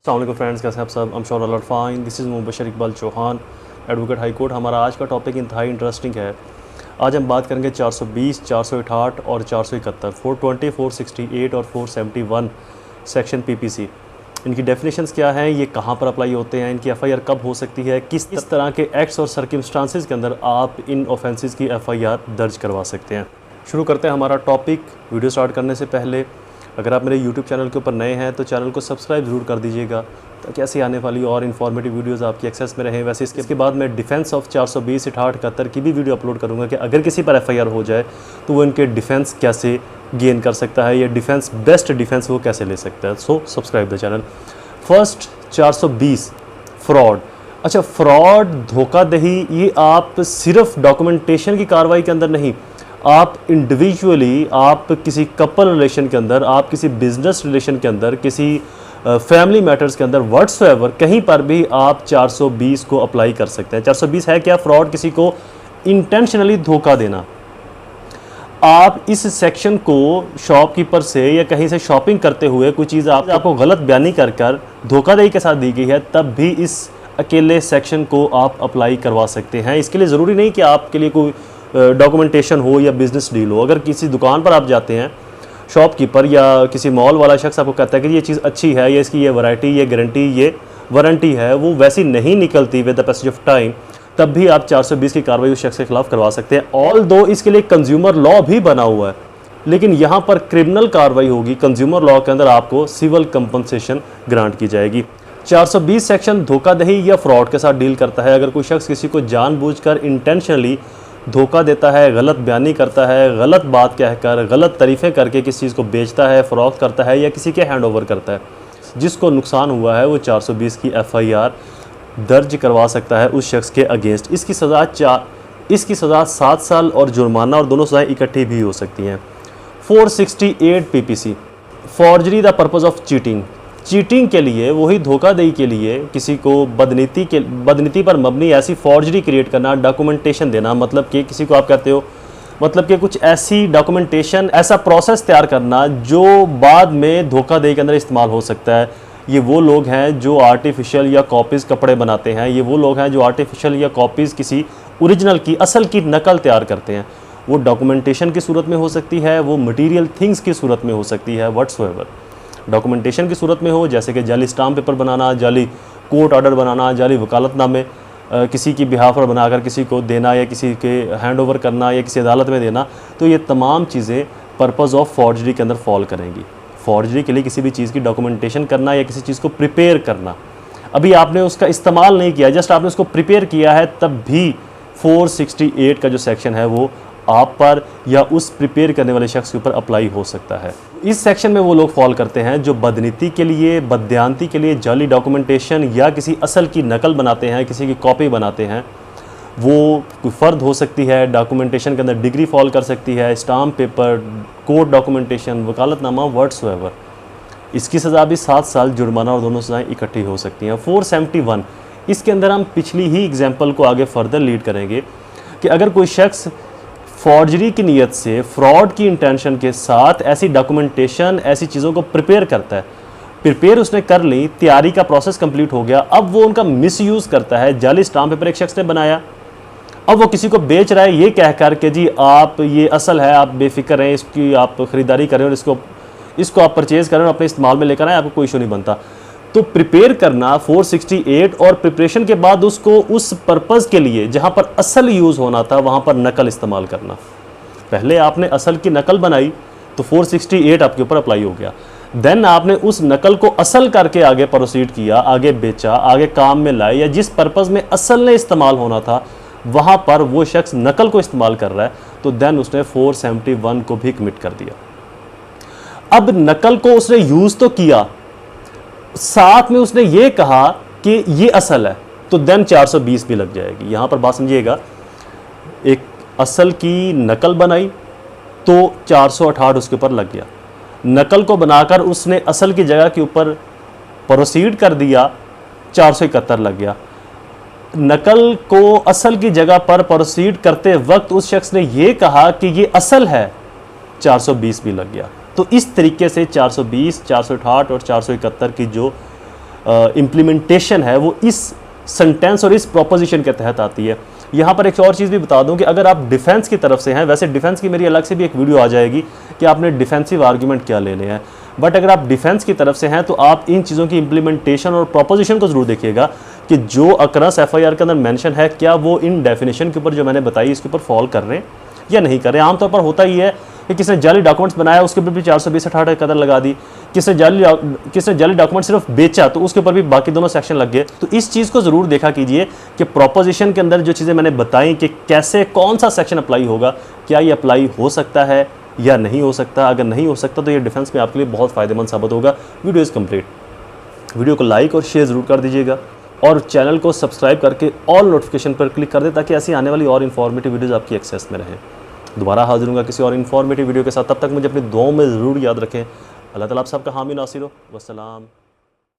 अस्सलाम फ्रेंड्स, कैसे हैं आप सब? I'm sure all are fine. This is Mubashar Iqbal Chauhan, advocate high court. हमारा आज का टॉपिक इंतहाई इंटरेस्टिंग है। आज हम बात करेंगे 420, 468 और 471, 420, 468 और 471 सेक्शन पीपीसी। इनकी डेफिनेशंस क्या हैं, ये कहाँ पर अप्लाई होते हैं, इनकी एफआईआर कब हो सकती है, किस तरह के एक्ट्स और सर्कमस्टांसेस के अंदर आप इन ऑफेंसेस की एफआईआर दर्ज करवा सकते हैं। शुरू करते हैं हमारा टॉपिक। वीडियो स्टार्ट करने से पहले अगर आप मेरे YouTube चैनल के ऊपर नए हैं तो चैनल को सब्सक्राइब ज़रूर कर दीजिएगा ताकि ऐसी आने वाली और इन्फॉर्मेटिव वीडियोस आपकी एक्सेस में रहें। वैसे इसके बाद मैं डिफेंस ऑफ 420, 68, 71 की भी वीडियो अपलोड करूंगा कि अगर किसी पर एफआईआर हो जाए तो वो इनके डिफेंस कैसे गेन कर सकता है, या डिफेंस बेस्ट डिफेंस वो कैसे ले सकता है। So subscribe the channel. First 420 fraud. अच्छा, फ्रॉड, धोखाधड़ी, ये आप सिर्फ डॉक्यूमेंटेशन की कार्रवाई के अंदर नहीं, आप इंडिविजुअली, आप किसी कपल रिलेशन के अंदर, आप किसी बिजनेस रिलेशन के अंदर, किसी फैमिली मैटर्स के अंदर, व्हाट्सएवर कहीं पर भी आप 420 को अप्लाई कर सकते हैं। 420 है क्या? फ्रॉड, किसी को इंटेंशनली धोखा देना। आप इस सेक्शन को शॉपकीपर से या कहीं से शॉपिंग करते हुए कोई चीज़ आपको गलत बयानी कर धोखाधड़ी के साथ दी गई है, तब भी इस अकेले सेक्शन को आप अप्लाई करवा सकते हैं। इसके लिए ज़रूरी नहीं कि आपके लिए कोई डॉक्यूमेंटेशन हो या बिज़नेस डील हो। अगर किसी दुकान पर आप जाते हैं, शॉपकीपर या किसी मॉल वाला शख्स आपको कहता है कि ये चीज़ अच्छी है, या इसकी ये वैरायटी, ये गारंटी, ये वारंटी है, वो वैसी नहीं निकलती with the passage of time, तब भी आप 420 की कार्रवाई उस शख्स के खिलाफ करवा सकते हैं। ऑल दो इसके लिए कंज्यूमर लॉ भी बना हुआ है, लेकिन यहाँ पर क्रिमिनल कार्रवाई होगी। कंज्यूमर लॉ के अंदर आपको सिविल कंपनसेशन ग्रांट की जाएगी। 420 सेक्शन धोखाधड़ी या फ्रॉड के साथ डील करता है। अगर कोई शख्स किसी को जानबूझकर इंटेंशनली धोखा देता है, गलत बयानी करता है, गलत बात कहकर, गलत तारीफ़ें करके किसी चीज़ को बेचता है, फ़रोख्त करता है या किसी के हैंड ओवर करता है, जिसको नुकसान हुआ है, वो 420 की एफआईआर दर्ज करवा सकता है उस शख्स के अगेंस्ट। इसकी सज़ा 7 साल और जुर्माना, और दोनों सज़ाएँ इकट्ठी भी हो सकती हैं। 468 PPC, forgery the purpose of cheating. Cheating के लिए, वही धोखाधड़ी के लिए, किसी को बदनीति पर मबनी ऐसी फॉर्जरी क्रिएट करना, डॉक्यूमेंटेशन देना, मतलब कि किसी को आप कहते हो, मतलब कि कुछ ऐसी डॉक्यूमेंटेशन, ऐसा प्रोसेस तैयार करना जो बाद में धोखाधड़ी के अंदर इस्तेमाल हो सकता है। ये वो लोग हैं जो आर्टिफिशियल या कॉपीज़ कपड़े बनाते हैं, ये वो लोग हैं जो आर्टिफिशियल या कॉपीज़ किसी ओरिजिनल की, असल की नकल तैयार करते हैं। वो डॉक्यूमेंटेशन की सूरत में हो सकती है, वो मटीरियल थिंग्स की सूरत में हो सकती है, व्हाट्सएवर। डॉक्यूमेंटेशन की सूरत में हो, जैसे कि जाली स्टाम्प पेपर बनाना, जाली कोर्ट ऑर्डर बनाना, जाली वकालतनामे किसी की बिहाफ पर बनाकर किसी को देना, या किसी के हैंड ओवर करना, या किसी अदालत में देना, तो ये तमाम चीज़ें पर्पज़ ऑफ फॉर्जरी के अंदर फॉल करेंगी। फॉर्जरी के लिए किसी भी चीज़ की डॉक्यूमेंटेशन करना या किसी चीज़ को प्रिपेयर करना, अभी आपने उसका इस्तेमाल नहीं किया, जस्ट आपने उसको प्रिपेयर किया है, तब भी 468 का जो सेक्शन है वो आप पर या उस प्रिपेयर करने वाले शख्स के ऊपर अप्लाई हो सकता है। इस सेक्शन में वो लोग फॉल करते हैं जो बदनीति के लिए, बदयांती के लिए जाली डॉक्यूमेंटेशन या किसी असल की नकल बनाते हैं, किसी की कॉपी बनाते हैं। वो कोई फ़र्द हो सकती है, डॉक्यूमेंटेशन के अंदर डिग्री फॉल कर सकती है, स्टाम्प पेपर, कोर्ट डॉक्यूमेंटेशन, वकालतनामा, व्हाट्सएवर। इसकी सज़ा भी 7 साल, जुर्माना, और दोनों सज़ाएँ इकट्ठी हो सकती हैं। 471, इसके अंदर हम पिछली ही एग्जाम्पल को आगे फर्दर लीड करेंगे कि अगर कोई शख्स फॉर्जरी की नीयत से, फ्रॉड की इंटेंशन के साथ ऐसी डॉक्यूमेंटेशन, ऐसी चीज़ों को प्रिपेयर करता है, प्रिपेयर उसने कर ली, तैयारी का प्रोसेस कंप्लीट हो गया, अब वो उनका मिसयूज़ करता है। जाली स्टाम्प पेपर एक शख्स ने बनाया, अब वो किसी को बेच रहा है ये कह कर के जी आप ये असल है, आप बेफिक्र रहें, इसकी आप ख़रीदारी करें और इसको आप परचेज़ करें और अपने इस्तेमाल में लेकर आएँ, आपको कोई इशू नहीं बनता। तो प्रिपेयर करना 468, और प्रिपरेशन के बाद उसको उस पर्पज़ के लिए जहाँ पर असल यूज़ होना था वहाँ पर नकल इस्तेमाल करना। पहले आपने असल की नकल बनाई तो 468 आपके ऊपर अप्लाई हो गया। देन आपने उस नकल को असल करके आगे प्रोसीड किया, आगे बेचा, आगे काम में लाए, या जिस पर्पज़ में असल ने इस्तेमाल होना था वहाँ पर वो शख्स नकल को इस्तेमाल कर रहा है, तो देन उसने 471 को भी कमिट कर दिया। अब नकल को उसने यूज़ तो किया, साथ में उसने ये कहा कि ये असल है, तो देन 420 भी लग जाएगी। यहाँ पर बात समझिएगा, एक असल की नकल बनाई तो 468 उसके ऊपर लग गया। नकल को बनाकर उसने असल की जगह के ऊपर प्रोसीड कर दिया, 471 लग गया। नकल को असल की जगह पर प्रोसीड करते वक्त उस शख्स ने ये कहा कि ये असल है, 420 भी लग गया। तो इस तरीके से 420, 468 और 471 की जो इम्प्लीमेंटेशन है वो इस सेंटेंस और इस प्रोपोजिशन के तहत आती है। यहाँ पर एक और चीज़ भी बता दूं कि अगर आप डिफेंस की तरफ से हैं, वैसे डिफेंस की मेरी अलग से भी एक वीडियो आ जाएगी कि आपने डिफेंसिव आर्ग्यूमेंट क्या लेने हैं, बट अगर आप डिफेंस की तरफ से हैं तो आप इन चीज़ों की इंप्लीमेंटेशन और प्रोपोजिशन को ज़रूर देखिएगा कि जो अक्रस एफआईआर के अंदर मेंशन है क्या वो इन डेफिनेशन के ऊपर जो मैंने बताई इसके ऊपर फॉल कर रहे हैं या नहीं कर रहे हैं। आमतौर पर होता ही है कि किसने जाली डॉक्यूमेंट्स बनाया उसके ऊपर भी 420/68 कदर लगा दी, किसने जाली डॉक्यूमेंट सिर्फ बेचा तो उसके ऊपर भी बाकी दोनों सेक्शन लग गए। तो इस चीज़ को ज़रूर देखा कीजिए कि प्रोपोजिशन के अंदर जो चीज़ें मैंने बताई कि कैसे कौन सा सेक्शन अप्लाई होगा, क्या ये अप्लाई हो सकता है या नहीं हो सकता। अगर नहीं हो सकता तो ये डिफेंस में आपके लिए बहुत फ़ायदेमंद साबित होगा। Video is complete. वीडियो को लाइक और शेयर ज़रूर कर दीजिएगा और चैनल को सब्सक्राइब करके ऑल नोटिफिकेशन पर क्लिक कर दें ताकि ऐसी आने वाली और इन्फॉर्मेटिव वीडियोज़ आपकी एक्सेस में रहें। दोबारा हाजिर होऊंगा किसी और इन्फॉर्मेटिव वीडियो के साथ, तब तक मुझे अपनी दुआओं में ज़रूर याद रखें। अल्लाह ताला आप सबका हामी नासिर हो। वस्सलाम।